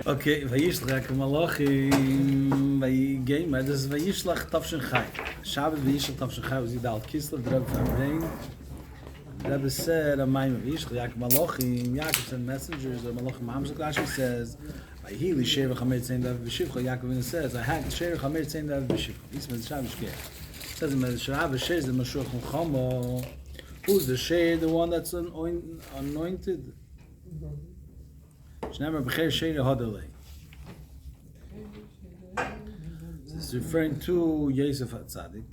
Okay, וישלח מלאכים ויגעים, das ist וישלח תפשן חי. Shabbos וישלח תפשן חי was Yudal Kesslo, the Rebbe from Rain. The Rebbe said, מאמר, וישלח מלאכים, Ya'akov sent messengers, or מלאכים, Mamzer Rashi says, Vayhili Shever Chamer Tzein David V'Shivcha, Ya'akov says, I had Shever Chamer Tzein David V'Shivcha. This is Shabbos Geh. It says in the Sharav, Shever is the Mashuach Mulchama. Who's the Shever, the one that's anointed? Shnemer B'cher Shever Hadalei. This is referring to Yosef HaTzadik.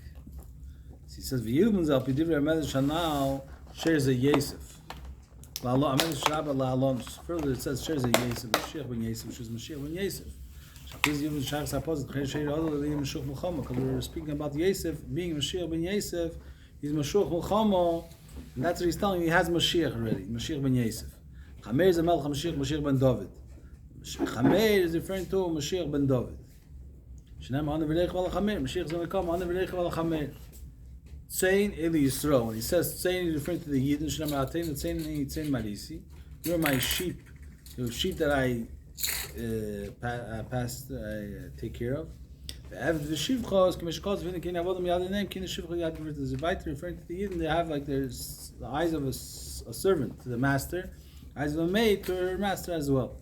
He says, V'yilben Zal P'divrei HaMelech Shanal, Shever is a Yosef. Further it says, Shever is a Yosef, Mashiach ben Yosef, which is Mashiach ben Yosef. Because we're speaking about Yosef being Mashiach ben Yosef, he's Mashiach Mulchama, and that's what he's telling you, he has Mashiach already, Mashiach ben Yosef. Chamer is a Melech Mashiach, Mashiach ben David. Chamer is referring to Mashiach ben David. Shneim Ane V'leich V'ala Chamer, Mashiach is going to come, Ane V'leich V'ala Chamer. Tzein Eli Yisrael. When he says Tzein, he's referring to the Yidden. Shneim Atein, Tzein Ni Tzein Marisi. You're my sheep. You're sheep that I take care of. Referring to the Yidden, they have like the eyes of a servant to the master, eyes of a maid to her master as well.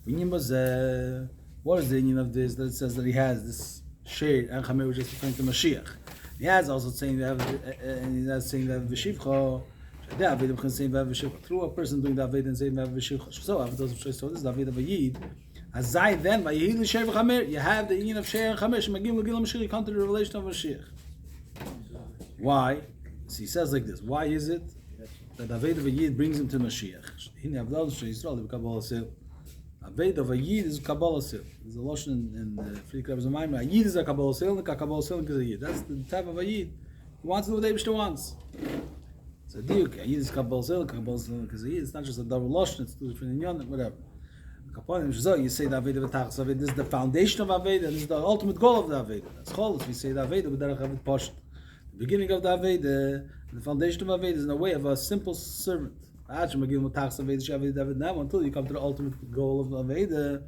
What is the meaning of this? That it says that he has this shade and Chamer, which is referring to Mashiach. He has also saying that, and he's not saying that V'Shivcha. David can say V'Shivcha through a person doing David and saying V'Shivcha. So after those choice, so this David of Yid. As I then by Yid Shever Chamer, you have the union of Shever and Chamer. Shemagim L'Gil Mashiach. You come to the revelation of Mashiach. Why? So he says like this. Why is it that David of Yid brings him to Mashiach? Hine Avdal Yisrael Kabbalah Sil. David of Yid is Kabbalah Sil. There's a lotion in the Free Club of Maamar. Yid is a Kabbalah Sil, and Kabbalah Sil is a Yid. That's the type of a Yid. He wants to do what Eibishter wants. So Diuk, Yid is Kabbalah Sil is a Yid. It's not just a double lotion, it's two different inyan, whatever. You say David of Tachas Aved. This is the foundation of Aved, and this is the ultimate goal of the Aved. That's Cholos. We say the Aved with Derech Aved Poshet. The beginning of the Aved, the foundation of Aved is in the way of a simple servant. Until you come to the ultimate goal of Aved,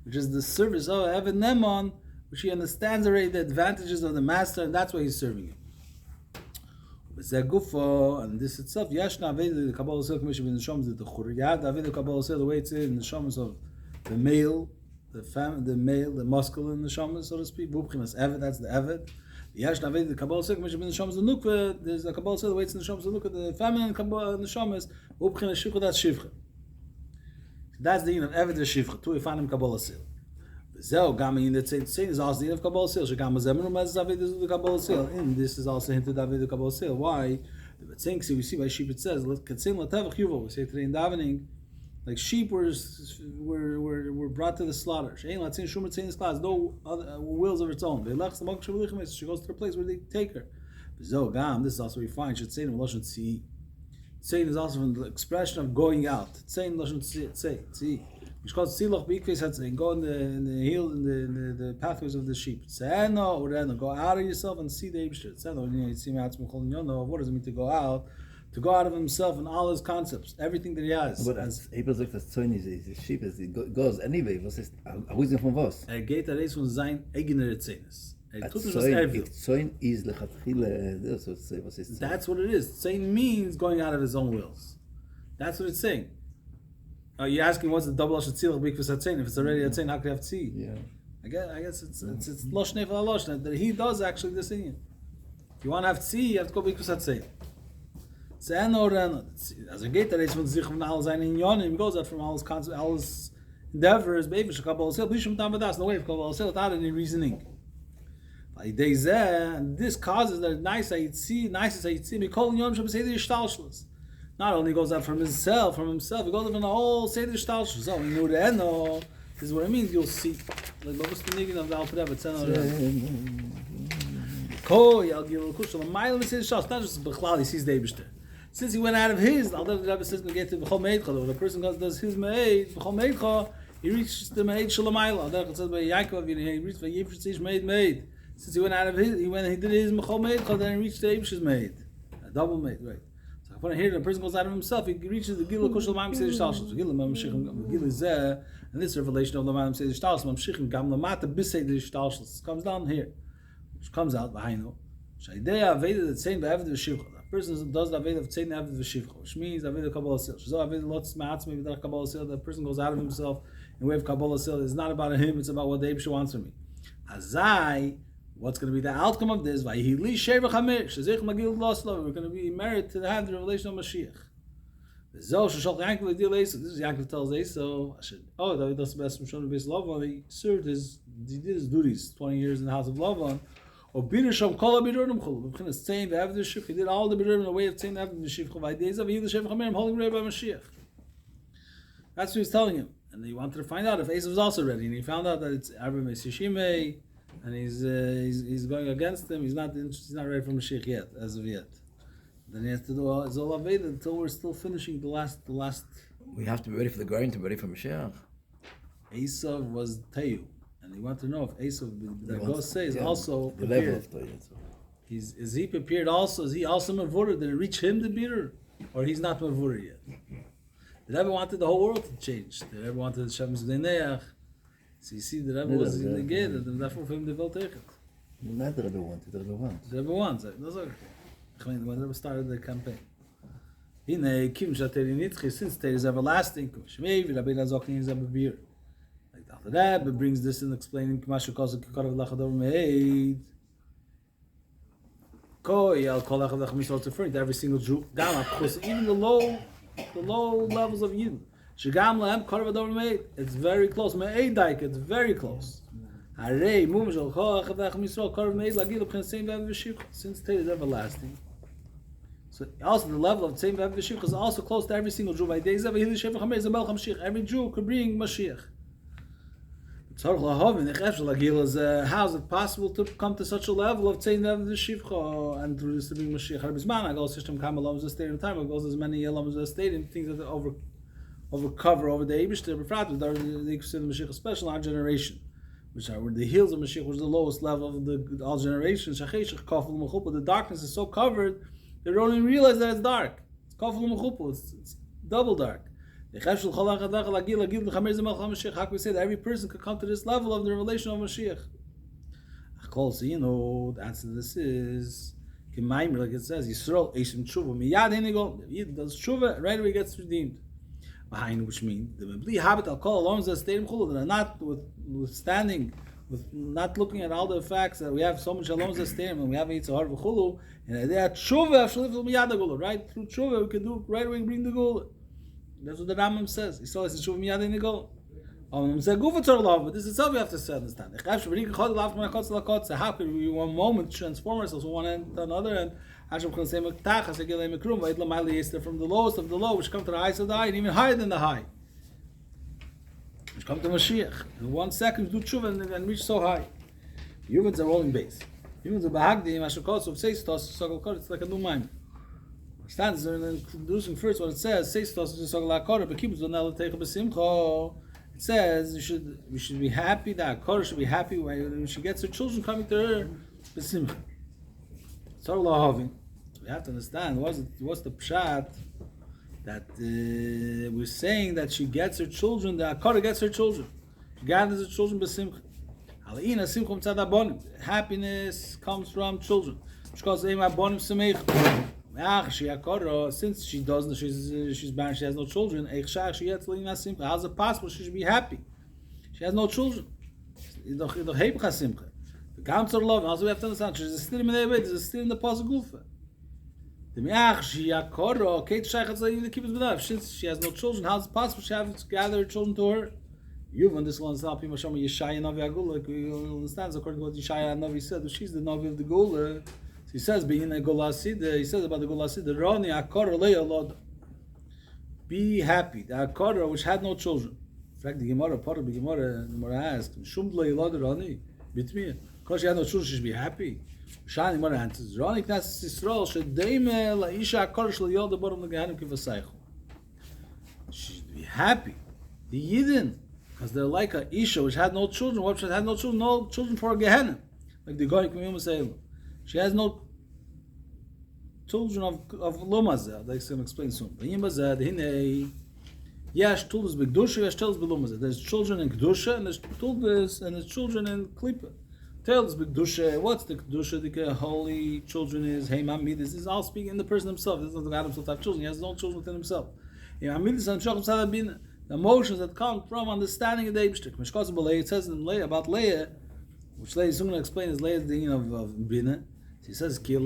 which is the service of Aved Neman, which he understands already the advantages of the master, and that's why he's serving him. And this itself, Yashna Aved, the Kabbalah Sil Commission in the Shoms, the Churiyat, Aved the Kabbalah Sil, the way it's in the Shoms of the male, the male, the masculine Neshamas, so to speak. Bubchinas Eved, that's the Eved. The Yashna Aved, the Kabbalah Sil Commission in the Shoms, the Nukva, there's the Kabbalah Sil, the way it's in the Shoms, the Nukva, the feminine Kabbalah Neshamas, Bubchinas Shivcha, that's Shivcha. That's the unit of Eved, the Shivcha, two Ifanim Kabbalah Sil. Zeo Gami in the Tzein is also the unit of Kabbalah Sil. Shagama Zemru Mez David is the Kabbalah Sil. And this is also hinted David the Kabbalah Sil. Why? The Tzein, we see by sheep it says, Katzin Latevach Yuval. We say today in davening, like sheep were brought to the slaughter. Shein Latzin Shumer Tzein is class, no other wills of its own. They left the Mokh Shavulichim. She goes to the place where they take her. Zeo Gam, this is also we find. Should Tzein Lashon Tzi. Tzein is also from the expression of going out. Tzein Lashon Tzi. Which called Silach Bikves Hatzin. Go in the pathways of the sheep. Tzeno Ureno. Go out of yourself and see the Eibishter. Tzeno Ureno. What does it mean to go out? To go out of himself and all his concepts, everything that he has. But as April sagt, das Zäun ist sheep, it goes anyway. Was ist, Ahuizim von was? Geht reis von sein eigener Zeines. Tut nicht, was will. Zäun ist lechatchile, was ist? That's what it is. Tzein means going out of his own wills. That's what it's saying. You're asking what's the double Lashon Tzilach Bikvis HaTzein? If it's already a Tzein, how could you have Tzi? Yeah. I guess it's Loshnei for Loshnei, that he does actually this in you. If you want to have Tzi, you have to go Bikvis HaTzein. Tzeno Reno. As a gate that is from Zich from all seine Inyonim, goes out from all his concepts, all his endeavors, Be'evish Kabbalah Sil, Bishum Tam Vadas, no way of Kabbalah Sil, without any reasoning. And this causes that nice Tzi, Mikol Yom Shabbat Seder Yishtalshlos. Not only goes out from himself, he goes out from the whole Seder Shtalshus. So, in Ureno, this is what it means, you'll see. Like, what was the niggun of the Alpha Rebbe? Tzeno Ureno. Koi, Al Gil Kushal, a mile of Seder Shtalshus, not just Bechlal, he sees the Eibishter. Since he went out of his, the Rebbe says, we get to B'chol Meidcha, when a person does his Meid, B'chol Meidcha, he reaches the Meid Shalamayla. The Rebbe says by Ya'akov, he reached the Yivshitzish Meid. Since he went out of his, he did his B'chol Meidcha, then he reached the Eibishter's Meid. A double Meid, right. When here the person goes out of himself, he reaches the Gila Kushal Mam Sedish Talshus. Gila Mamshichim Gila Zeh, and this revelation of the Mam Sedish Talshus, Mamshichim Gam Lamata Bisedish Talshus comes down here, which comes out behind. Shaydea Aveda the same Aved V'Shivcha. A person does the Aveda of Tzein Aved V'Shivcha, which means Aveda Kabbalah Sil. So Aveda Lots Ma'atzmi V'Dar Kabbalah Sil. The person goes out of himself in way of Kabbalah Sil. It's not about him; it's about what the Eibusha wants from me. Azai. What's going to be the outcome of this? We're going to be married to have the revelation of Mashiach. This is Yaakov tells Esau, David does the best from Shon base Lavan. He did his duties 20 years in the house of Lavan. He did all the bidurim in the way of saying that I'm holding ready by Mashiach. That's what he's telling him. And he wanted to find out if Esau was also ready. And he found out that it's Abram Yishimei. And he's going against him. He's not ready for Mashiach yet, as of yet. Then he has to do all Aveda until we're still finishing the last. We have to be ready for the Goyim to be ready for Mashiach. Esau was Teyu, and he wanted to know if Esau, the Ghost says, also the prepared. level of Teyu. Is he prepared also? Is he also Mavura? Did it reach him the bitter, or he's not Mavura yet? Did ever wanted the whole world to change? Did ever wanted the Shem Zdeneach? So you see, the Rebbe was negated, and therefore for him they felt taken. Not the Rebbe wanted, the Rebbe wants. The Rebbe wants. That's okay. When the Rebbe started the campaign. Hine, Kim Shateri Nitzchi, since there is everlasting, Shmei, Rabbi Lazokni is Abir. Like the Rebbe brings this in explaining Kmashu Kosa Kikarav Lachador Meid. Koi, Al Kol Lachadach Misal, referring to every single Jew. Gama, because even the low levels of Yidden. Shigam lahem karav ador meid. It's very close. Me'edaik, it's very close. Harei mum shel kol achavach misrael karav meid lagil b'chen seim ve'ev v'shivcha. Since Torah is everlasting. So also the level of seim ve'ev v'shivcha is also close to every single Jew. By days of Hili Shevach Hameir Zabel Hamshiach. Every Jew could bring Mashiach. Tzarich lahavin echef shel lagil is how is it possible to come to such a level of seim ve'ev v'shivcha and through this to bring Mashiach? Harbizman agol system kam alom as stadium time goes as many alom as stadium things that over the Eibishter, but they consider Mashiach a special our generation, which are where the heels of Mashiach was the lowest level of the all generations. The darkness is so covered they don't even realize that it's dark. It's kafel mechupo. It's double dark. How can we say that every person could come to this level of the revelation of Mashiach? So you know the answer to this is like it says Yisrael Eishim Tshuva Miyad Hinigo. Does Tshuva right away gets redeemed. Which means the Bibli habit I'll call along as a stadium chulu that are not withstanding, with not looking at all the facts that we have so much along as a stadium and we have Yitzhar v'chulu, and they are tshuva actually from miyad gula, right? Through tshuva we can do right away bring the gula. That's what the Rambam says. He saw it's tshuva miyad in the gula. But this itself we have to understand. How could we one moment transform ourselves from one end to another and from the lowest of the low, which come to the highest of the high, and even higher than the high, which come to Mashiach. In 1 second, do tshuva and reach so high. Humans are rolling base. Humans are bahagdi, mashakos of seistos, it's like a new mind. Understand? It's introducing first what it says. Seistos is sagalakor, but keep it on the teich besimcho. It says we should be happy. That Akor should be happy when she gets her children coming to her besimcha. We have to understand what's the pshat that we're saying that she gets her children. The Akara gets her children. She gathers her children b'simcha. Alina simcha mitzad abonim. Happiness comes from children. Because since she doesn't, she's barren, she has no children. How's it possible she should be happy? She has no children. The council love, also we have to understand, there's a still in the way, there's a still in the pasuk gufa. Since she has no children, how is it possible she has to gather her children to her? You've on this one, Yeshaya Navi Agula, you understand, according to what Yeshaya Navi said, she's the Navi of the Gula. So he says, being a Gula Sida, he says about the Gula Sida, Rani Akara Leia Lod. Be happy, the Akara which had no children. In fact, the Gemara, part of the Gemara asked, Shum Leia Lod Rani, Bitmiyah. Because she had no children, she should be happy. Shani Mara answers, Rani Knesset Yisrael, Shedeime Laisha Akara Shel Yod the bottom of the Gehanim Kivasaychu. She should be happy. The Yidden, because they're like a Isha which had no children. What had no children? No children for a Gehanim. Like the Goy Kumim Salem. She has no children of Lomazeh. Like I'm going to explain soon. Yes, Tuldas Begdusha, yes, Tuldas Belumazeh. There's children in Kedusha, and there's Tuldas, and there's children in Klippa. Tuldas Begdusha, what's the Kedusha? The holy children is, hey, Mamid, this is all speaking in the person himself. This is not the God himself to have children. He has his own children within himself. The emotions that come from understanding the Eibishter. It says in Leah about Leah, which Leah is soon going to explain, is Leah's the of Bina. He says, I gave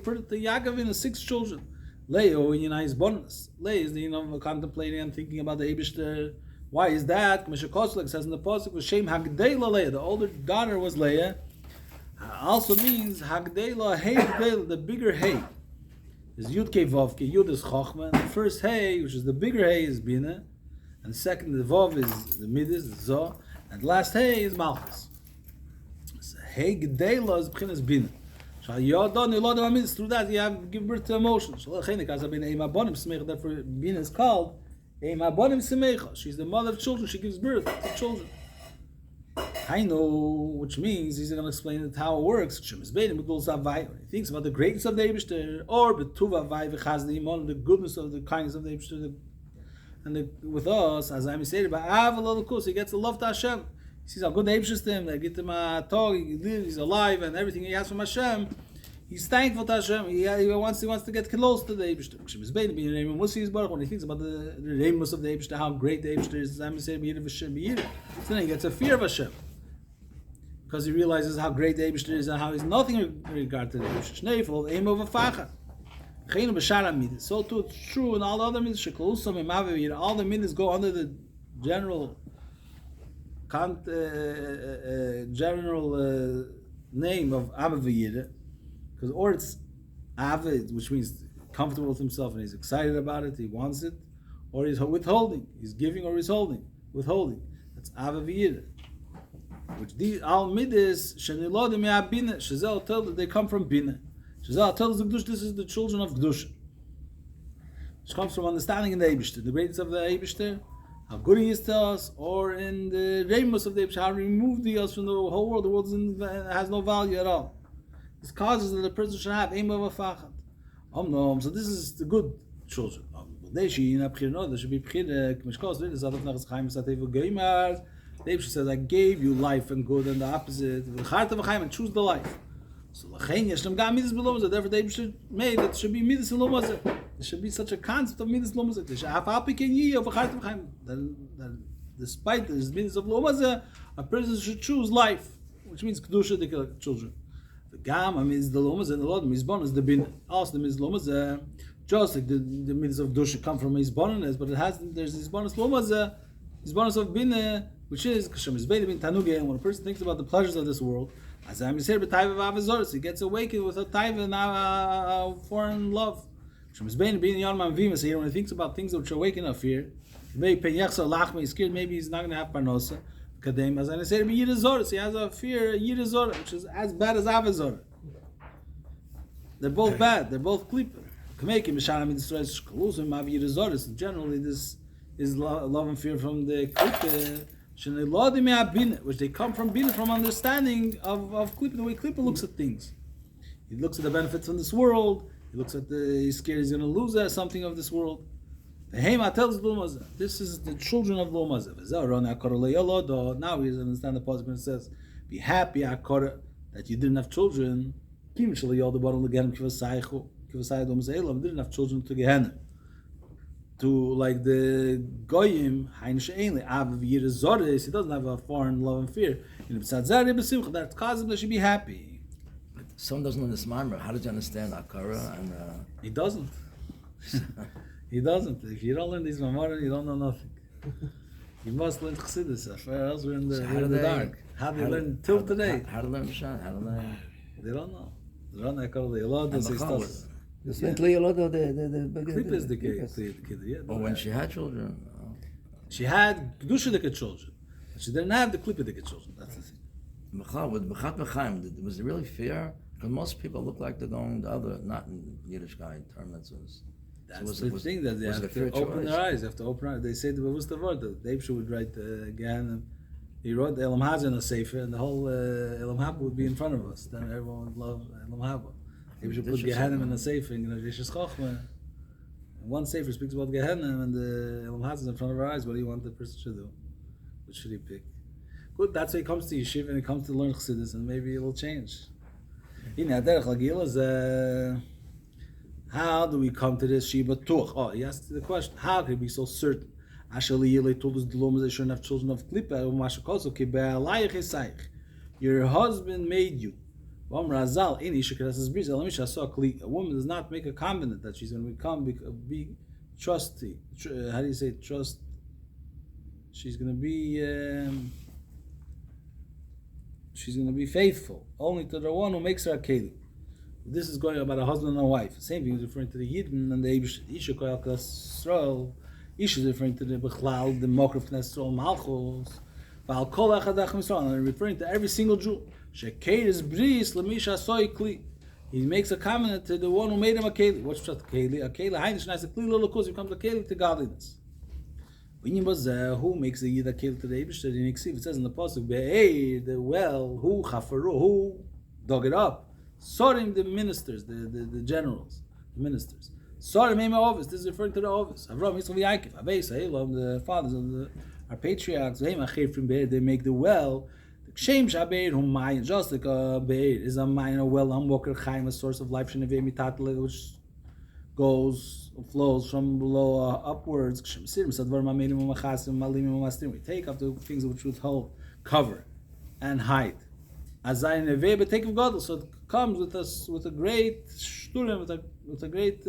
birth to Ya'akov in 6 children. Leah, is bonus. Leah is the contemplating and thinking about the Eibishter. Why is that? It says in the pasuk, "V'shem Hagdela Leah." The older daughter was Leah. Also means Hagdela, Hey Hagdela, the bigger Hey. Is Yud Kei Vav Kei. Yud is Chochma. The first Hey, which is the bigger Hey, is Bina, and the second the Vav is the Midas, the Zoh, and the last Hey is Malchus. So Hey Gdela is B'chinas Bina. Through that you have give birth to emotions. Therefore, Bina is called she's the mother of children. She gives birth to children. I know, which means he's going to explain how it works. He thinks about the greatness of the Eibishter, or the goodness of the kindness of the Eibishter, and with us, as I'm saying, he gets the love to Hashem. He sees how good the Eibishter is to him. They get him a talk. He lives, he's alive, and everything he has from Hashem. He's thankful to Hashem. He wants to get close to the Eibishter. When he thinks about the remus of the Eibishter, how great the Eibishter is, so then he gets a fear of Hashem, because he realizes how great the Eibishter is and how he's nothing in regard to the Eibishter. So too, it's true in all the other midas. All the midas go under the general name of Ava V'Yireh, because or it's Ava, which means comfortable with himself and he's excited about it, he wants it, or he's withholding, he's giving or he's withholding. That's Ava V'Yireh. Which these all midas shenilodim me'abina, shazel tell that they come from Bina. Shazel tells the Gdush, this is the children of Gdush. Which comes from understanding in the Eibishter, the greatness of the Eibishter, how good he is to us, or in the remus of the Eibishter, how he removed us from the whole world. The world has no value at all. This causes that the person should have Eim V'Fachad. So this is the good children. There should be Pchire. The Eibishter says, I gave you life and good, and the opposite. And choose the life. So therefore the Eibishter made that should be Midas and Lomazeh. There should be such a concept of Midas Lomazeh. Despite this Midas of Lomazeh, a person should choose life, which means Kedusha, the children. The Gama means the Lomazeh, and the Lord Mizbon is the Bin. Also the Midas Lomazeh, just like the Midas of Kedusha come from Mizboniness, but there's this bonus Lomazeh, this bonus of Bin, which is Kashem is Bein Bin Tanugeh. When a person thinks about the pleasures of this world, as I'm here, but he gets awakened with a taiva and foreign love. When he thinks about things which awaken a fear, maybe he's scared, maybe he's not going to have parnosa. As I said, he has a fear, which is as bad as avazor. They're both bad. They're both klippa. Generally, this is love and fear from the klippa. Which they come from Bina, from understanding of Klippa, the way Klippa looks at things. He looks at the benefits from this world, he looks at he's scared he's going to lose something of this world. Hema tells Lomazeh, this is the children of Lomazeh. Now we understand the positive when it says, be happy that you didn't have children. You didn't have children to Gehenna. To like the Goyim, he doesn't have a foreign love and fear. That causes him to should be happy. Someone doesn't understand Maamar. How did you understand Akara? And he doesn't. He doesn't. If you don't learn these Maamar, you don't know nothing. You must learn Chassidus. Or else we're in the dark. How do you learn till today? How to learn Shan? How to learn? They don't know. They don't know Akara. Klippa is the kid, yeah. But when she had children, she had Kedusha children. She didn't have the Klippa children. That's the thing. With Bechat Mechaim, was it really fair? Because most people look like they're going the other, not in Yiddishkeit terms. That's the thing that they have to open their eyes. They have to open their eyes. They say the Bavus Word that the Eibshter would write again. He wrote the Elam Hazeh in a Sefer, and the whole Elam Haba would be in front of us. Then everyone would love Elam Haba. Maybe you should put Gehenna in a sefer, you know, Vishas Chochmah. One sefer speaks about Gehenna, and the Elam Haz is in front of our eyes. What do you want the person to do? What should he pick? Good, that's why he comes to Yeshiva and he comes to learn Chassidus, and maybe it will change. How do we come to this Shiba Tuch? Oh, he asked the question, how can he be so certain? Ashali told us the Lomaz they shouldn't have children of Klippa, your husband made you. A woman does not make a covenant that she's going to be trusty. How do you say trust? She's going to be faithful only to the one who makes her a keli. This is going about a husband and a wife. The same thing is referring to the Yidden and the Isha Koyal Kasrol. Isha is referring to the Bechlal, the Mokrif Nesrol Malchus. Val Kol Echadach Misrol, and referring to every single Jew. Shekeir is bris lemisha soy kli. He makes a covenant to the one who made him a keli. What's the keli? A keli heinish nice a kli lolokos becomes a keli to godliness. Who makes the Yid a keli to the Eibishter in Iksiv? It says in the pasuk, Be'er the well who chafaru who dug it up. Sorim the ministers, the generals, the ministers. Sorim ema office. This is referring to the office. Avram Yitzchak Ya'akov, Abeis, Elom, the fathers of our patriarchs. They make the well. Just like a be'er is a mine, a well, a source of life, which flows from below upwards. We take up the things which withhold, cover, and hide. So it comes with us with a great shturim, with a great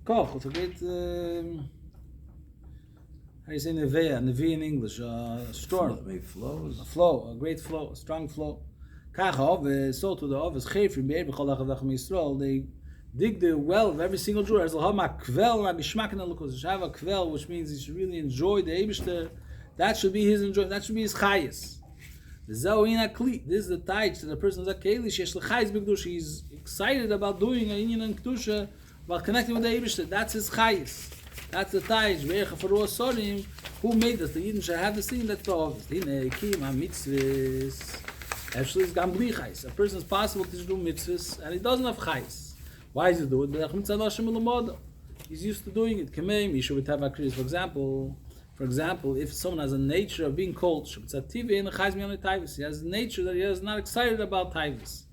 koch, with a great how do you say nevi in English? Storm. It flows. A flow, a great flow, a strong flow. So to the office, they dig the well of every single Jew. There's have a kvel, which means he should really enjoy the Eibishter. That should be his enjoyment. That should be his chayis. This is the taich that the person is a keli. He's excited about doing a inyan and kedusha, about connecting with the Eibishter. That's his chayis. That's the taich. Who made us? The Yidden should have the thing that's the office. Actually, it's gambli chayis. A person is possible to do mitzvahs and he doesn't have chayis. Why does he do it? He's used to doing it. For example, if someone has a nature of being cold, he has a nature that he is not excited about taivus.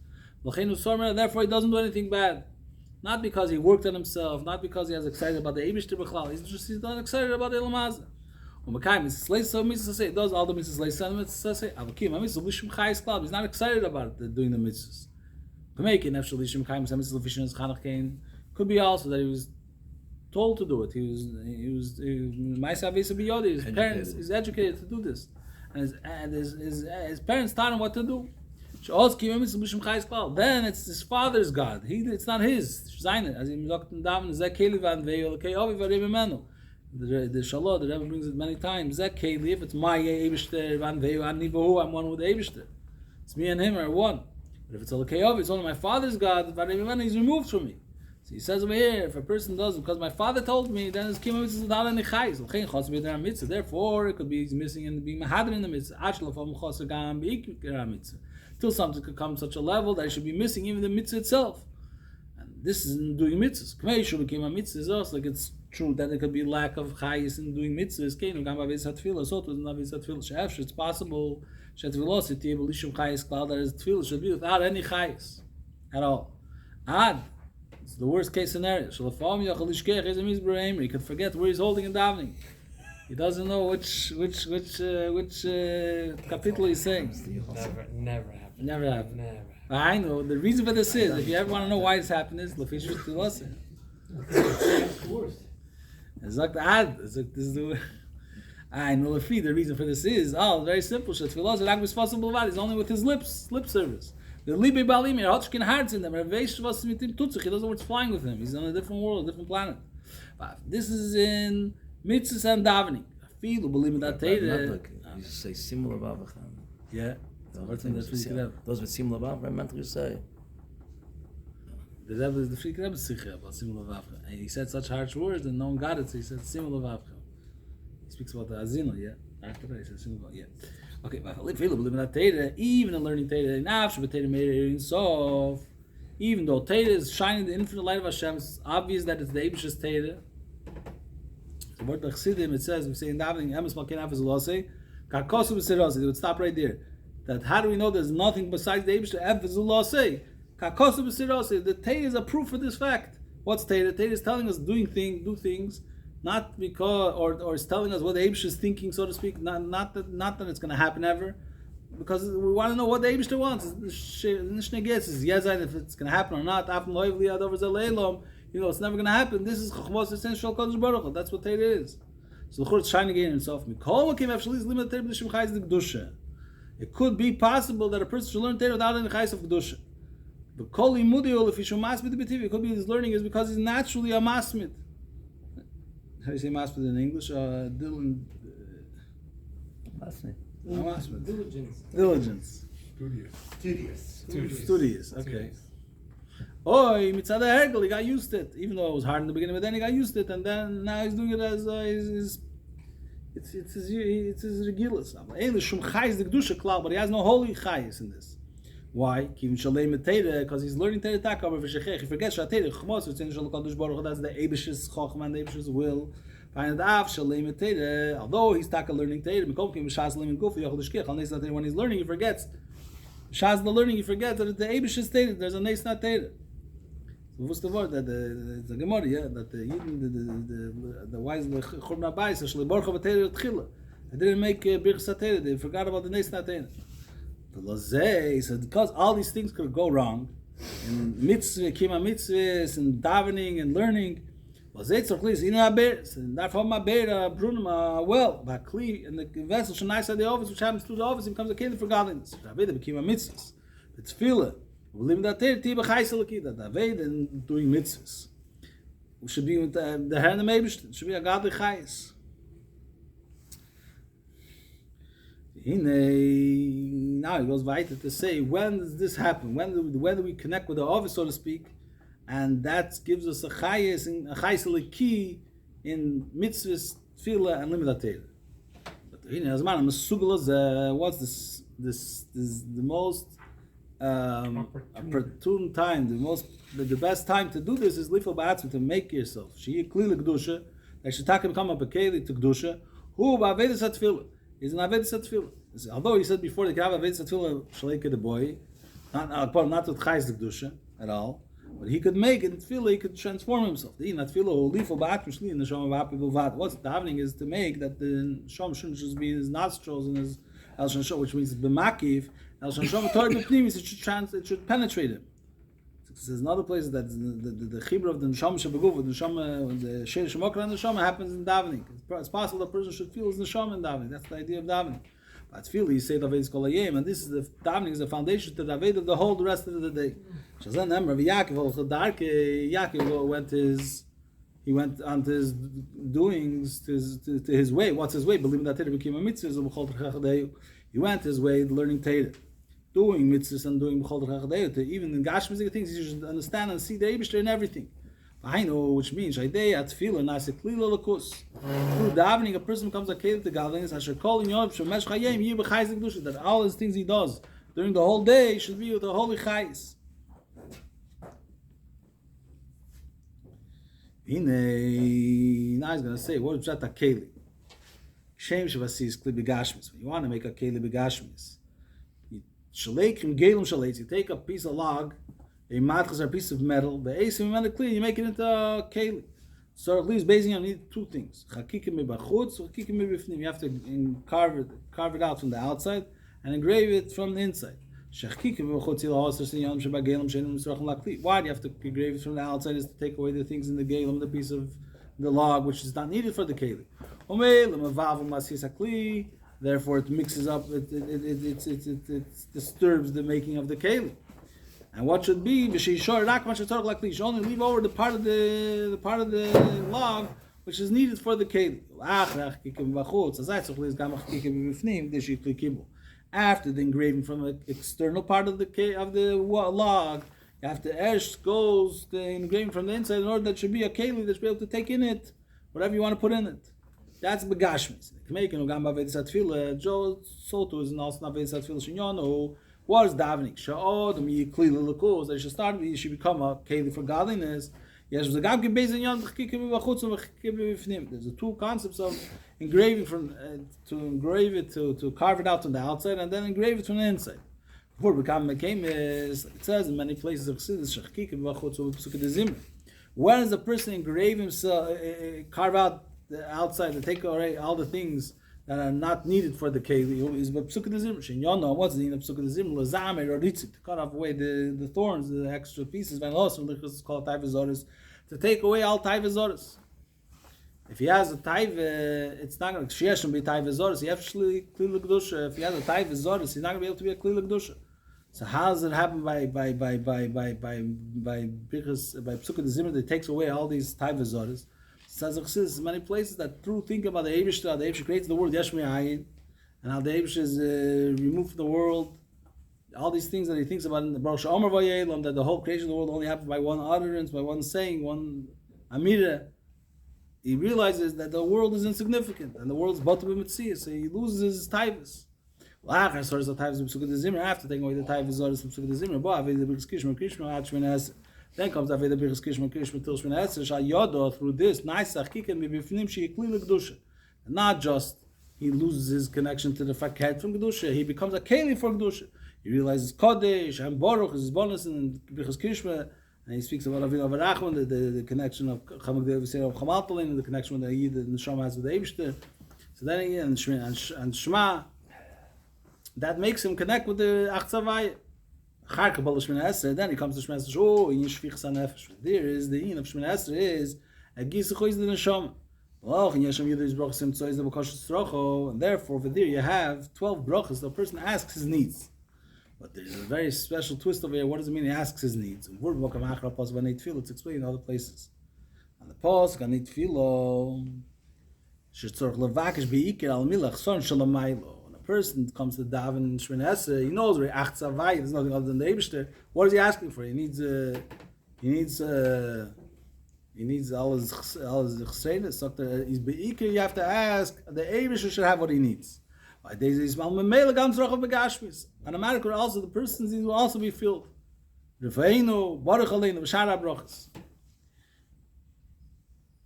Therefore, he doesn't do anything bad. Not because he worked on himself, not because he is excited about the Eibishter B'chlal. He's not excited about the Elamazah. He does all the mitzvahs. He's not excited about doing the mitzvahs. Could be also that he was told to do it. He was his parents is educated to do this, and his parents taught him what to do. Then it's his father's God. It's not his. The Shalom, the Rebbe brings it many times. If it's my Eibishter, I'm one with the Eibishter. It's me and him are one. But if it's it's only my father's God, he's removed from me. So he says over here, if a person does it because my father told me, then his kima mitzvah is without any chayis. Therefore, it could be he's missing and being mahadr in the mitzvah. Till something could come to such a level that he should be missing even the mitzvah itself. And this is in doing mitzvahs. Is also like it's true that there could be lack of chayis in doing mitzvahs. It's possible that is tefillah should be without any chayis at all. It's the worst case scenario. He could forget where he's holding and davening. He doesn't know which kapitel he's saying. Never happened. Never happened. I know the reason for this is, if you ever want to know why it's happened, is Lafish Tulosin. It's like the ad. It's like this is the. I know Lafi. The reason for this is very simple. It's only with his lip service. The Libe Balim, Hotchkin hearts in them. He doesn't know what's flying with him. He's on a different world, a different planet. But this is in mitzvahs and davening. I feel to believe in that Torah. You say simul abavacham. Yeah. Those with simul abav, I meant to say. The Rebbe is the Free Rebbe Sicher about simul abavacham. And he said such harsh words and no one got it, so he said simul abavacham. He speaks about the Azino, yeah. After that, he said simul abavacham, yeah. Okay, but even in learning Torah, Even though Torah is shining the infinite light of Hashem, it's obvious that it's the Eibish's Torah. The word by Chassidim, it says, we say in davening, Emes Malkein Hafez Ulosei, Kakosu B'Sirosei. They would stop right there. That how do we know there's nothing besides the Eibush Hafez Ulosei? Kakosu B'Sirosei. The Torah is a proof for this fact. What's Torah? Torah is telling us do things, not because, or it's telling us what the Eibush is thinking, so to speak. Not that it's going to happen ever, because we want to know what the Eibush wants. Nishne gets is Yezayin if it's going to happen or not. It's never going to happen. This is Chochmos essential Kodesh Baruch Hu. That's what Torah is. So the Chur is shining again himself. It could be possible that a person should learn Torah without any chayes of Kedusha. But Kol Imudiol, if he should masmid b'tivi, it could be his learning is because he's naturally a masmid. How do you say masmid in English? Dylan. Masmid. Masmid. Diligence. Studious. Okay. Oi, mitzad ha'hergel, he got used to it. Even though it was hard in the beginning, but then he got used to it, and then now he's doing it as it's his regulus. But he has no holy chayis in this. Why? Because he's learning Torah Taka, he forgets that Torah Chmos, it's in Shalom Kodesh Baruch Hu, that's the Eibish's Chochma and the Eibish's will. Although he's Taka learning Torah, when he's learning, he forgets. Shaz the learning, he forgets that the Eibish's Torah, there's a Neis not Torah. What's the word that the Gemara, that the wise Churban Abayis, they didn't make Birchas Torah, they forgot about the Neis not Torah. So because all these things could go wrong, in mitzvah, kima mitzvahs, and davening and learning, and therefore my bear, brunim, well, bakli, and the vessel should nice at the office, which happens through the office, it becomes a kid for godliness. Kima mitzvahs, it's fila. We live in that tiba chayselaki, that David and doing mitzvahs. We should be with the hand of Meibish, should be a godly chayes. Now he goes weiter to say, when does this happen? When do we connect with the office, so to speak, and that gives us a chayes and a chayselaki in mitzvahs, tefillah, and limud Torah. But what's this? This is the most opportune time. The best time to do this is lifel ba'atzim, to make yourself. She klila kedusha. That should become a bekeli to kedusha. Who ba'avedus hatefillah is an avedus hatefillah. Although he said before, they can have avedus hatefillah shaleke the boy, not with chayz the kedusha at all, but he could make it tefillah. He could transform himself. The tefillah or lifel ba'atzim shli in the shom ba'api b'vad. What's the davening is to make that the shom shouldn't just be in his nostrils and his el shanshom, which means b'makiv. El shanshom torah b'pnimis, it should penetrate him. There's another place that the chibur of the neshama shebeguv, the neshama, the sheir shemokra and the neshama happens in davening. It's possible a person should feel his neshama in davening. That's the idea of davening. But feel you say davening is kol hayom, and this is the davening is the foundation to daven of the whole rest of the day. Shazan emra Yaakov went on to his doings, to his way. What's his way? Believing that Torah became a mitzvah. He went his way learning Torah, doing mitzvahs and doing b'chol derech hadeyu. Even in gashmizik things, you should understand and see the Eibishter in everything. I know, which means shaydei atfila nase klila lakus. Through davening, a person becomes a kelim to godliness. Asher kol in yom shemesh chayim yir b'chayis kedusha. That all his things he does during the whole day should be with the holy chayis. Now he's going to say, what is that a keli? Shem shavasi is kli b'gashmis. When you want to make a keli b'gashmis, you take a piece of log, a matchas or a piece of metal, you make it into a keli. So at least basing on need two things. You have to carve it out from the outside and engrave it from the inside. Why do you have to engrave it from the outside? Is to take away the things in the gelim, the piece of the log which is not needed for the keli. Therefore, it mixes up. It disturbs the making of the keli. And what should be? You should only leave over the part of the log which is needed for the keli. After the engraving from an external part of the log, after ash goes the engraving from the inside in order that should be a keli that should be able to take in it whatever you want to put in it. That's begashmis. So too is also not avedis atfila shinyano. What is davening? Sha'odam yikli l'lakuz. They should start. You should become a keli for godliness. There's the two concepts of engraving to engrave it, to carve it out from the outside, and then engrave it from the inside. Before became it says in many places of Chassidus, when does a person engrave himself, carve out the outside, and take away all the things that are not needed for the keli? Is b'psukah dezimra. Shenyona, what's the of psukah dezimra? Lazamer or ritzit, to cut off away the thorns, the extra pieces. When also it's called taivazoris, to take away all taivazoris. If he has a taiva, it's not going to be taivazoris. He has to klila kedusha. If he has a taivazoris, he's not going to be able to be a klila kedusha. So how does it happen by psukah dezimra that takes away all these taivazoris? Says many places that through think about the Eibishter, how the Eibishter creates the world Yesh Me'ayin, and how the Eibishter is removed from the world. All these things that he thinks about in the Baruch She'omer Vayelam, that the whole creation of the world only happened by one utterance, by one saying, one Amira. He realizes that the world is insignificant and the world's Batu B'Mitziyah, so he loses his taivas. After taking away the taivas from Psukah Dezimra, then comes Aveda Birchas Kishma Kishma Til Shmina Esser Shal Yodo through this Naisach Kiken Mibifnim Sheikli Kedusha. Not just he loses his connection to the faket from Kedusha, he becomes a keli for Kedusha. He realizes Kodesh and Baruch is his bonus in Birchas Kishma, and he speaks about Avinu Avarachman, the connection of Chamagdei V'Seir of Chamaltalin, and the connection with the Yid and the Neshama has with the Eibishter. So then again, and Shema, that makes him connect with the Achzavayah. Then he comes to Shemina Esrei. Oh, in Yishvichas HaNefesh. There is the in of Shemina Esrei is a Gisachois the Neshama. Oh, in Yeshem Yidus Brachos Tzois the Bakashos Trocho, and therefore over there you have 12 brachos. The person asks his needs, but there's a very special twist over here. What does it mean? He asks his needs. It's explained in other places. And the pasuk Anit Filo Shetzorch Levakish Beikir Al Milach Son Shalom Mailo. Person comes to daven in Shemina Esrei, he knows where Achzavai, there's nothing other than the Eibishter. What is he asking for? He needs all his chesedus. He's beikir. You have to ask. The Eibishter should have what he needs. And America also, the person's needs will also be filled. Refeinu baruch aleinu v'shara brachos.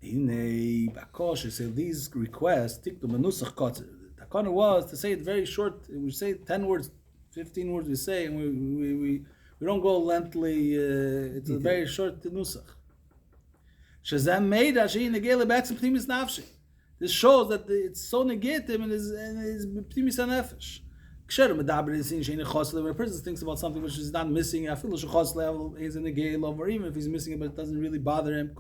Hinei bakosh. So these requests tiktu menusach kotzer. The Kahana was to say it very short. We say 10 words, 15 words. We say, and we don't go lengthily. It's a very short nusach. Shazam made Ashi negele b'atzim pnimis nafshi. This shows that it's so negative and is pnimis nefesh. When a person thinks about something which is not missing, I feel he's in a gay love, or even if he's missing it, but it doesn't really bother him.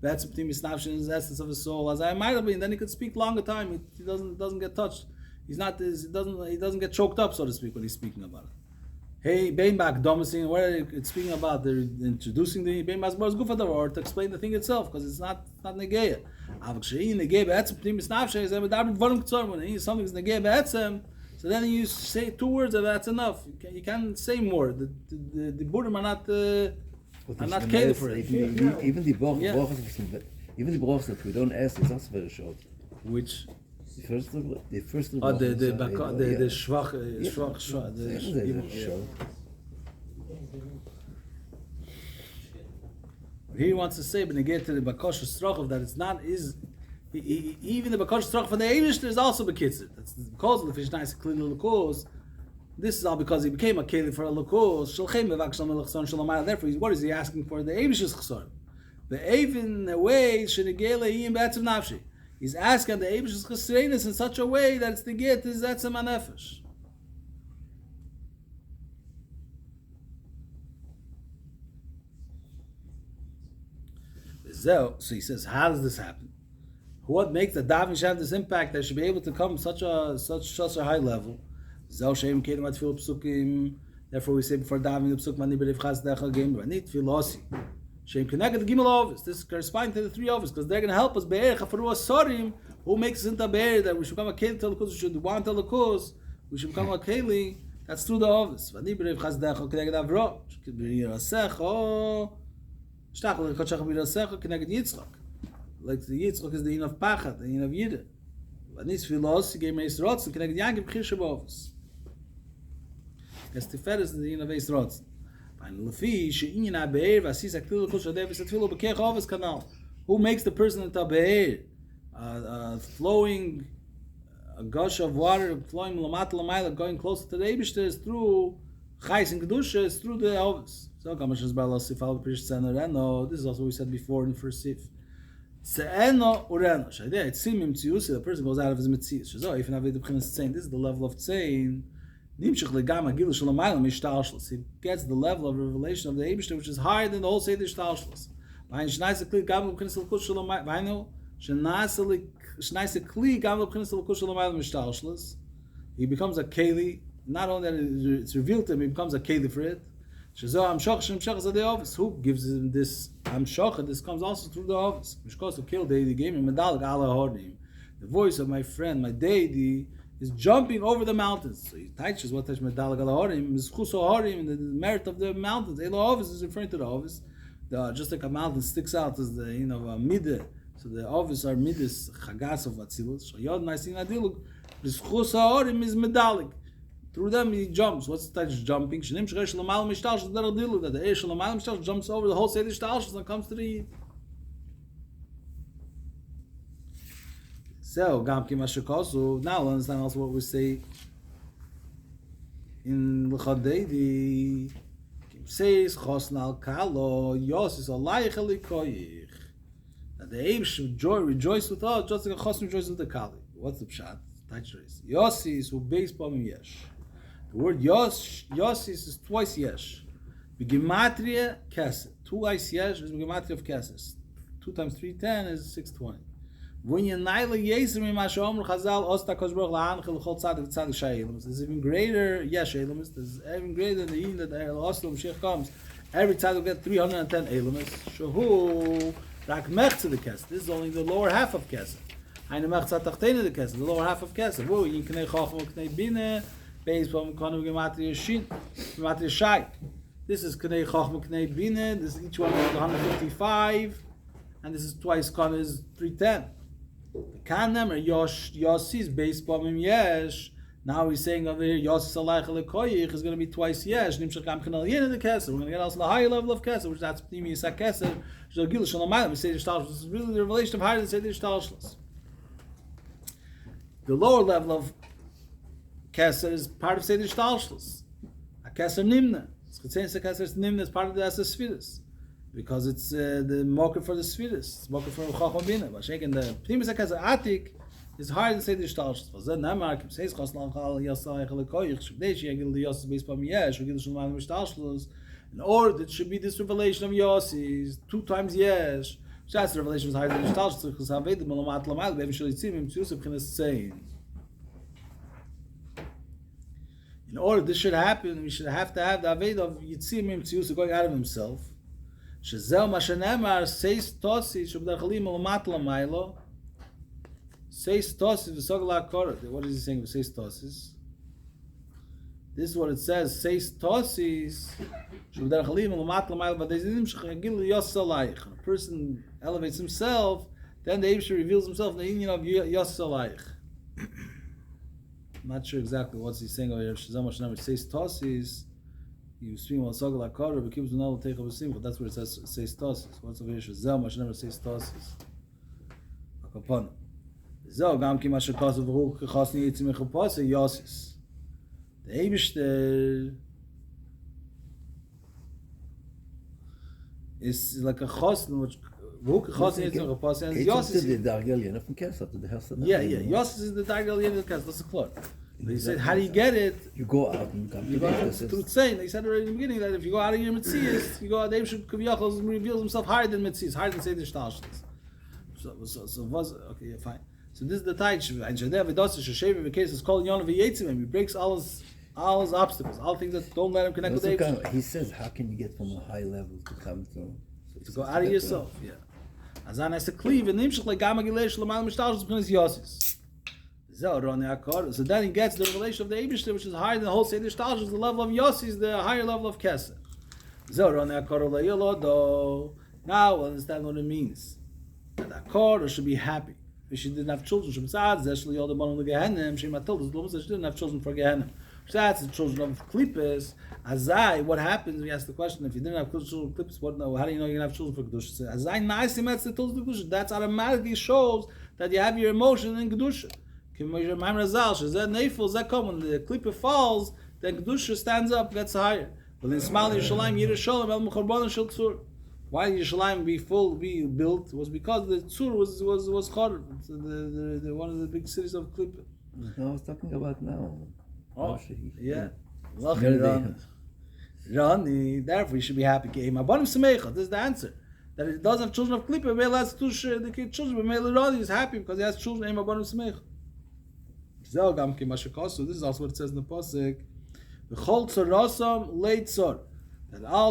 That's pnimis nafshi is the essence of his soul. As I might have been, then he could speak longer time. He doesn't get touched. He doesn't get choked up, so to speak, when he's speaking about it. Hey, Beinbach Domasin, where it's speaking about the introducing the Beinbach's Bar Gufadavar, or to explain the thing itself, because it's not negeya. Avakshei negeya be'etzem pnimis nafshi is medabrit dvarim k'tzor. When something is negeya be'etzem, so then you say 2 words, and that's enough. You can't say more. The Buddhim are not catered for it. Even the brachos that we don't ask is also very short. Which? The first the schwach. Here he wants to say, when you get to the bakosh strachov, that it's not even the bakosh strachov for the Eibishter is also bekitzer. That's because of the fish nice clean lakos. This is all because he became a keli for a lakos. Shalchem bevakshal melachson shalamai. Therefore, what is he asking for? The Eibishter's chesar. The even way shenegele yim b'atzav nafshi. He's asking the Eibishter's chesreinus in such a way that it's the get is that's a manefesh. So he says, how does this happen? What makes the davening have this impact that should be able to come such a high level? Therefore, we say before davening the psuk mani b'rivchas decha gem v'anit filosi. Shem connected the gimel office. This corresponds to the 3 offices because they're going to help us. Be'er chafaru asorim, who makes us into be'er that we should become a keli to the kuz. We should want to the kuz. We should become a keli. That's through the office. V'anit b'rivchas decha connected avro. Should be yirasecho. Shtachel kachach b'yirasecho connected yitzchak. Like the yitzchak is the yin of pachat, the yin of yida. V'anit filosi gem eis rotz connected yagim b'chir shabofis. gets Tiferes in the Yin of Eis Rotzen. Ein Lefi, she'inyin ha'be'er, v'asis ha'ktil l'kul shadeh v'setfilu b'kech ovis kanal. Who makes the person into a be'er? Flowing, a gush of water, flowing l'mat l'mayla, going closer to the Eibishter is through Chais and Kedusha, is through the ovis. So, Kamashas Ba'al Sif al-Prish Tzena Reno, this is also what we said before in the first Sif. Tze'eno ureno. Shadeh, it's simim tziyusi, the person goes out of his mitzvahs. So, if you have the b'chinas tzein, this is the level of tzein. He gets the level of revelation of the Eibishter, which is higher than the whole Seder Shtalshlos. He becomes a keli. Not only that it's revealed to him, he becomes a keli for it. Who gives him this amshach? This comes also through the office. The voice of my friend, my deity, is jumping over the mountains. So he teaches what touch medal galahorim is chusohorim, and the merit of the mountains. Elo office is referring to the office. Just like a mountain sticks out as the a midah. So the office are midas chagas of atzilus. So yod naisin adiluk. This chusohorim is medalik. Through them he jumps. What's the touch jumping? Shnim shresh lamal mishtal shadar adiluk. That the eish lamal mishtal jumps over the whole seder shtal and comes to the yid. So, now we'll understand also what we say in L'chadeidi. Kim says, Chosnal Kalo, Yosis Alayich Elikoyich. That the Eish should rejoice with us, just like a Chosn rejoices with the Kali. What's the Pshat? Tacharis. Yosis, who base Pamim Yesh. The word Yosis is twice Yesh. Begematria Keset. Twice Yesh is Begematria of Keset. 2 times 310 is 620. When you naila yeser mi mashom chazal osta koshbroch la'anchel chol tzadik tzadik shayilums. There's even greater yes shayilums. There's even greater than the yin that the oslam shich comes. Every tzadik will get 310 elimus. Shahu rak mech to the kesed. This is only the lower half of kesed. Hainu mech tzatachtene the kesed. The lower half of kesed. Whoa, yin knei chochem knei bine. Beis pom konu gematria shin gematria shai. This is knei chochem knei bine. This is each one is 155, and this is twice konu is 310. Kanem or Yossi's base Pamim Yesh. Now he's saying over here Yossis Alayich Lekoyich is going to be twice Yesh. Nimshach Am Kanal Yin in the Kesser. We're going to get also the higher level of Kesser, which that's Pnimi Yisak Kesser. Shal Gil Shalom Alayim. We say the Shtalshlos. This is really the revelation of higher than say the Shtalshlos. The lower level of Kesser is part of Seder Shtalshlos. A Kesser Nimna. It's Ketzein Kesser Nimna is part of the Asa Sfiris. Because it's the mocker for the Sfiris. It's mocker for Chacham Bina. But shaking the Pnimis HaKesser Atik is higher than Seder Shtalshlos. For Zed Namar, Kim Seis Choslan Chal Yasai Chalikoyich, Shukdesh Yagil the Yossis Beis Pam Yesh, Shugil Shulman Shtalshlos. In order that should be this revelation of Yossis, 2 times Yesh. That's the revelation is higher than Shtalshlos. Because Havedim Malamat Lamal, Bevi Shalitzim, Tziusab Chinas Tzein. In order this should happen, we should have to have the Aved of Yitzimim Tziusab going out of himself. Shezel Mashanemar says Tosi Shubdachalim Malamat Lamailo. Says Tosi V'Sogla Korot. What is he saying? Says Tosis. This is what it says. Says Tosis Shubdachalim Malamat Lamailo. But there's Shachagil Yos Alayich. A person elevates himself, then the Eibusher reveals himself in the union of Yos Alayich. I'm not sure exactly what he's saying over here. Shezel Mashanemar says Tosis. You stream on Sogla Korah, but keeps no take of a simple. That's where it says Tosis. What's over here? Zel Mash never says Tosis. Akapon. Zel Gam Ki Mash Kosav Hu Khosni Yitzim Khopose Yosis. The Eibishter is like a Chosn which Hu Khosni Yitzim Khopose and Yosis is the Dargelian from Kessel to the house. Yeah. Yosis is the Dargelian of Kessel. That's the cloth. He said, how do you get it? You go out and come you go out through Tzein. They said already in the beginning that if you go out of your Metzias, you go out, Dave should reveals himself higher than Metzias, higher than Seder Shtalshlos. So was okay, yeah, fine. So this is the Taich. And Shadeh Vidosa Shashev in case it's called Yon of Yetzim. He breaks all his obstacles, all things that don't let him connect with Dave. He says, how can you get from a high level to come to go out of yourself? Yeah. Azan has to cleave and Nimshach like Gamma Gilesh Lamal Mishtalshlos because Yosis. So then he gets the revelation of the Eibishter, which is higher than the whole Seder Shtalshlos, the level of Yossi is the higher level of Kesser. Now we'll understand what it means. That Akor should be happy. If she didn't have children, she didn't have children for Gehenna. So that's the children of Klippas. Azai, what happens when you ask the question, if you didn't have children of Klippas, how do you know you're going to have children for Kedusha? Azai, Naisim, that's the children of Kedusha. That automatically shows that you have your emotion in Kedusha. When the Klippa falls, then Kedusha stands up, gets higher. But in Smal Yerushalayim, Yerushalayim, El Mechorban Shel Tzur. Why Yerushalayim be built was because the Tzur was Chor, the one of the big cities of Klippa. No, I was talking about now. Oh, yeah. Rani, therefore you should be happy. This is the answer. That it doesn't have children of Klippa, Mele has the children, but Mele Rani is happy because he has children. This is also what it says in the Pasuk. That all the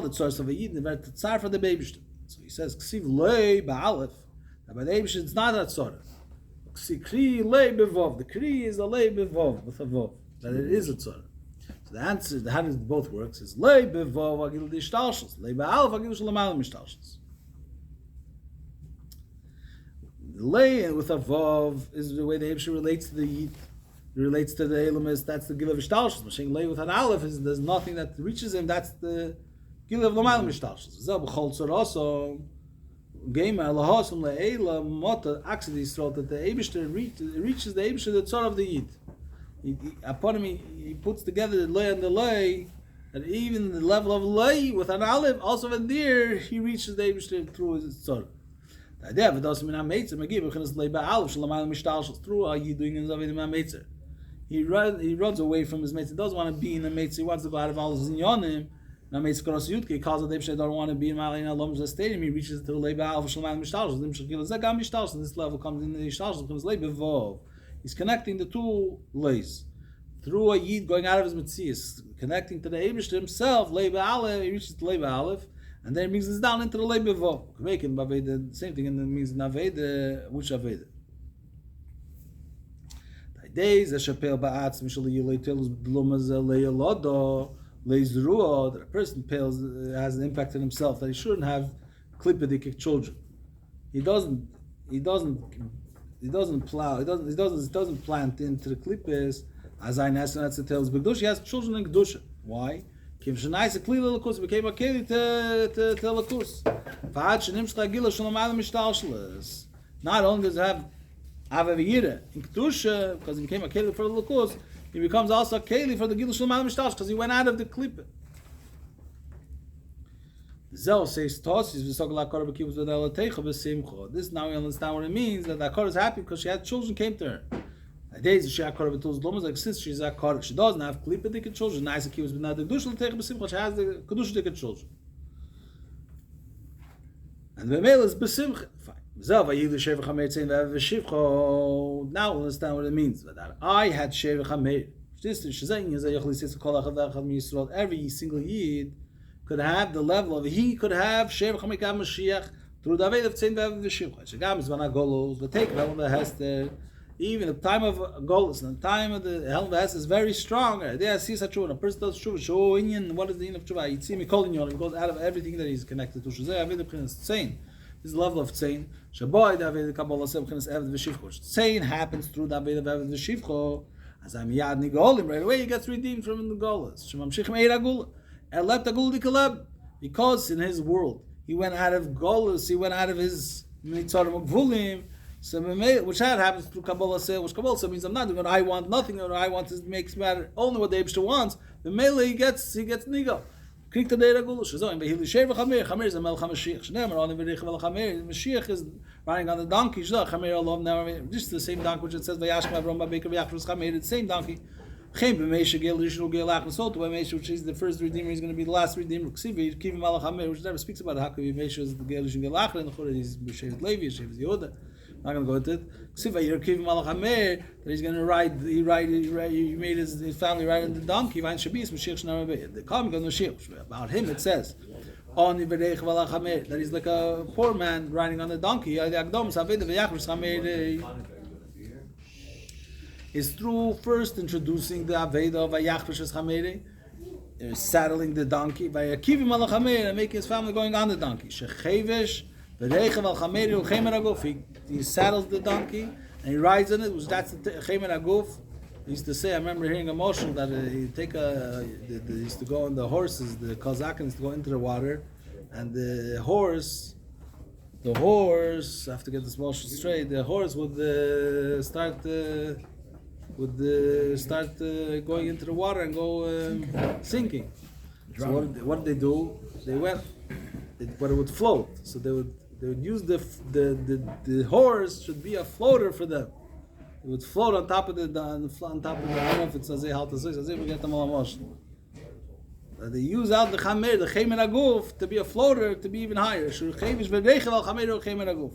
tzars of a Yidin are tzar for the baby. So he says, Ksiv lei ba'alef. That by the baby it's not a tzar. Kri lei bevov. The kri is a lei bevov, with a vov. That it is a tzar. So the answer, how does it both works, is lei bevov agil di shtalshus. Lei ba'alef agil shalamal mishtalshus. The lei with a vov is the way the Hebrew relates to the Yid. It relates to the Elamis, that's the Gil of Ishtalshus. Mashing lei with an aleph, there's nothing that reaches him, that's the Gil of Lamal Mishtalshus. Zeh b'chol tzoroso, Gema Elahosum le'ela mota axid Yisrael, that the Eibishter reaches the Eibishter, the tzor of the Yid. Upon him, he puts together the lei and the lei, that even the level of lei with an aleph, also when there, he reaches the Eibishter through his tzor. The idea of it doesn't mean Ameitzer, Magib, Bechinas lei ba'alef, Shalamal Mishtalshus, through how you doing in Zavedim Ameitzer. He runs away from his mates. He doesn't want to be in the mates. He wants to go out of all his zinyonim. Now mates Koros Yudke, he calls the Debshe, don't want to be in Malin Alom's stadium. He reaches to the Lei Ba'al Shalman Mishtalsh. Dim Shakil Zagam Mishtalsh. This level comes in the Mishtalsh, becomes Lei Bevov. He's connecting the two leis through a Yid going out of his Metzias, connecting to the Abish himself. Lei Ba'al, he reaches to Lei Ba'alef, and then he brings this down into the Lei Bevov. Make him the same thing, and then means Naveda, which Aveda. Days a shapel ba'atz mishal yeleitelus blumas leyelodo leizruo, that a person pales has an impact on himself, that he shouldn't have klippedik children. He doesn't plant into the klippes as I nas and that's the tells b'gdush. He has children in kedusha. Why? Kim shenais a kli lelakus became a keli to lelakus. V'ad shenim shchagila shalom alam mishtalshles. Not only does it have Avaviyira in Kedusha, because he became a Keli for the Lukus, he becomes also a Keli for the Gilul Shalom Mishtash, because he went out of the Klippe. Zel says Tosis, V'sogel HaKor B'kibuz V'del Teicha B'simcho. This now we understand what it means, that the Akor is happy because she had children came to her. Nowadays, she had Akor B'tul's Lomas, like since she's Akor, she doesn't have Klippe Dike children, nice Kibuz V'del Teicha B'simcho, she has the Kedusha Dike children. And the male is B'simcha. Fine. Now we'll understand what it means. I had Shevach HaMeir. Every single Yid could have the level of, he could have Shevach HaMeir Mashiach through the Aved of Tzein Ve'Av V'Shivcha. Shagam is Vana Golos, the take of the Hester, even the time of Golos, and the time of the Helm of Hester is very strong. There I see such a person does Shuvah, what is the end of Shuvah? Yitzim Mikol Inyon, he goes out of everything that he's connected to. Shuzay Aved of Tzein. This is the level of Tzein. Shaboy David Kabbalah Sebchenes Eved V'Shivcho. Tzein happens through David of Eved V'Shivcho. As I'm Yad Nigolim, right away he gets redeemed from the Golas. Shemamshichem Eir Agula. Elep Agul Dikaleb. Because in his world, he went out of Golas, he went out of his Mitzarim Gvulim. So which happens through Kabbalah Seh, which Kabbalah Seh means I'm not doing what I want, nothing what I want makes matter, only what the Eibshter wants. The Mele he gets Nigo. Kriegt der Regul, so in Behili Sheva Chamer, Chamer is a Melch HaMashiach. Shnemer on the Verich Vel Chamer, Mashiach is riding on the donkey. So Chamer alone now, just the same donkey which it says Vayashma Avram Babeker Vayachros Chamer, the same donkey. Chem B'Meisha Gel Rishnu Gel Achnos Soto B'Meisha, which is the first redeemer, is going to be the last redeemer. Ksivi Kivim Malach Chamer, which never speaks about how Meisha is the Gel Rishnu Gel Achnos, and the Chorah is B'Shevet Levi, B'Shevet Yehuda. I'm not going to go into it. Ksiva Yerkiv Malach Hamer, that he's going to ride. He made his family ride on the donkey. Vain Shabbos Mashiach Shnar Rabbein. The Kami goes Mashiach. About him it says, On Yivarech Malach Hamer, that he's like a poor man riding on the donkey. The Agdom Saved V'Yachros Hamer is through first introducing the Aveda of V'Yachros Hamer, saddling the donkey by Yerkiv Malach Hamer and making his family going on the donkey. Shechevesh. He saddles the donkey and he rides on it, which that's the Chemer Aguf, He used to say, I remember hearing a motion that he used to go on the horses, the Kozakim used to go into the water, and the horse, I have to get this motion straight, the horse would start going into the water and go sinking. So what did they do? They went, but it would float. So they would use the horse should be a floater for them. It would float on top of the I don't know if it's as we get them all emotional. They use out the chamer, the chemer aguf, to be a floater, to be even higher. Shur chevish v'reichel al chamer chemer aguf.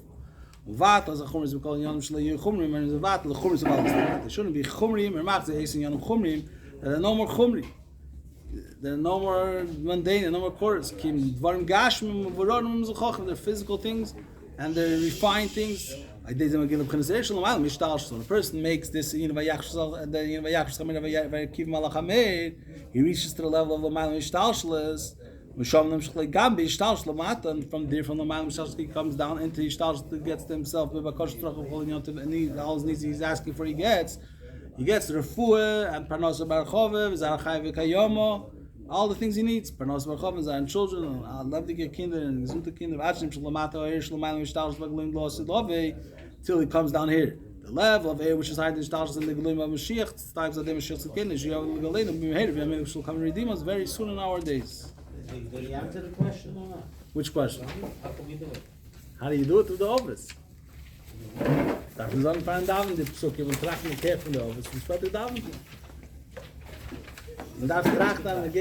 Uvat as a chumrim we call yonim shlo yu chumrim, and the vat the chumrim about they shouldn't be chumrim or mach the esin yonim chumrim. There are no more chumrim. There are no more mundane, no more chorus. Kim dvarim gashmim v'ronim zuchachim. They're physical things and they're refined things. A person makes this he reaches to the level of the Malam Ishtalshalas, and from there from the Malam Ishtalshalas he comes down into Ishtalshalas, gets to himself and all his needs he's asking for he gets refuah and parnasa barchove, zarachai v'kayomo, all the things he needs. Parnasa barchove, and children, levdige kinder and gesunde kinder, achim shlamata or shlamalim ishtalshalas v'glim glosid love, till he comes down here. The level of air which is higher than ishtalshalas in the glim of Mashiach, times of the Mashiach's kinder, Yahweh will come and redeem us very soon in our days. Did he answer the question or not? Which question? How can we do it? How do you do it through the office? Darf man sagen, fahren Daven, die Psukim, und trachten die Kehr von der Office, und später Daven. Man darf trachten,